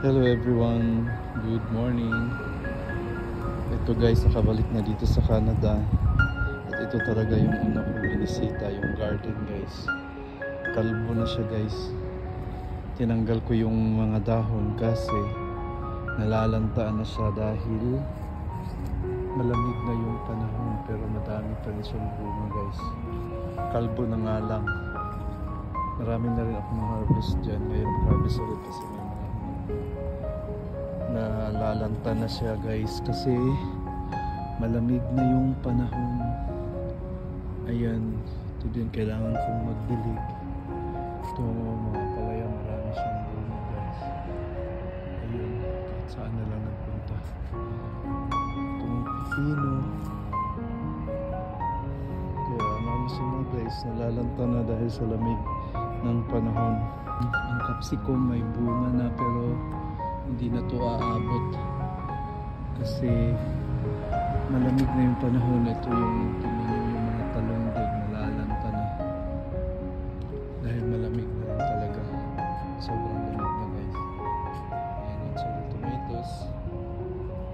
Hello everyone, good morning. Ito guys, nakabalik na dito sa Canada. At ito talaga yung una kong binisita, yung garden guys. Kalbo na siya guys. Tinanggal ko yung mga dahon kasi nalalantaan na siya dahil malamig na yung panahon, pero madami pa rin siyang bunga guys. Kalbo na nga lang. Marami na rin akong harvest dyan. Ngayon harvest ulit kasi may mga nalalanta na siya guys kasi malamig na yung panahon. Ayan, ito din kailangan kong magdilig. Ito mga palaya, marami siyang bunga guys. Ayun, kahit saan na lang nagpunta. Itong pipino, kaya marami sila guys, nalalanta na dahil sa lamig ng panahon. Ang capsicum may bunga na pero hindi na to aabot kasi malamig na yung panahon. Ito yung tingnan yung mga talong doon, nalalanta na dahil malamig na rin talaga, sobrang lamig na guys. Ayan yung cherry tomatoes,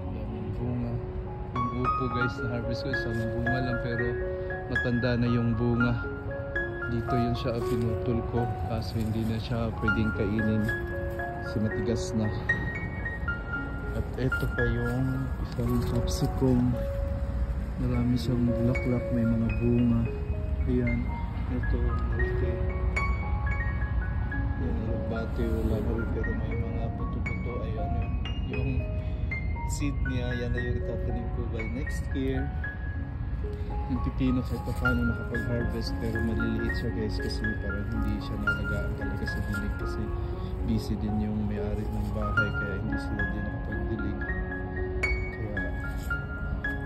ayan yung bunga. Yung upo guys na harvest ko, isang bunga lang pero matanda na yung bunga. Dito yun siya pinutol ko kaso hindi na siya pwedeng kainin kasi matigas na. At ito pa yung isang capsicum, marami siyang bulaklak, may mga bunga. Ayan, ito okay. Yan, alagbate, wala na rin pero may mga puto-puto. Ayan yung seed niya, yan na yung itatanim ko by next year. Yung pipino kahit pa paano nakapag-harvest pero maliliit siya guys kasi parang hindi siya nalagaan talaga sa dilig kasi busy din yung may-ari ng bahay kaya hindi sila din nakapag-dilig.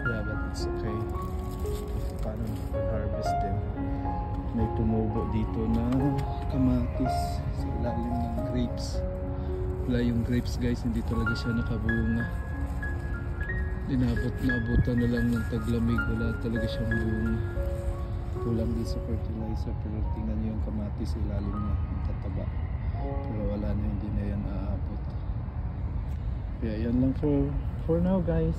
Kaya but it's okay. Paano nakapag-harvest din. May tumubo dito na kamatis sa ilalim ng grapes. Wala yung grapes guys, hindi talaga siya nakabunga. Naabutan na lang ng taglamig, wala talaga siyang bunga. Kulang din sa fertilizer pero tingnan niyo yung kamatis ilalim niya, tataba. Pero wala na, hindi na yan aabot. Kaya yan lang for now guys.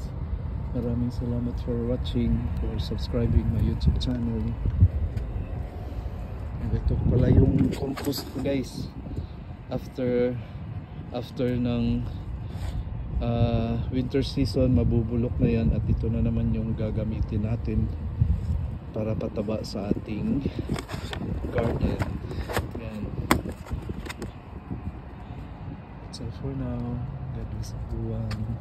Maraming salamat for watching, for subscribing my YouTube channel. And ito pala yung compost ko guys. After ng winter season, mabubulok na yan at ito na naman yung gagamitin natin para pataba sa ating garden. Yan. So for now, God bless everyone.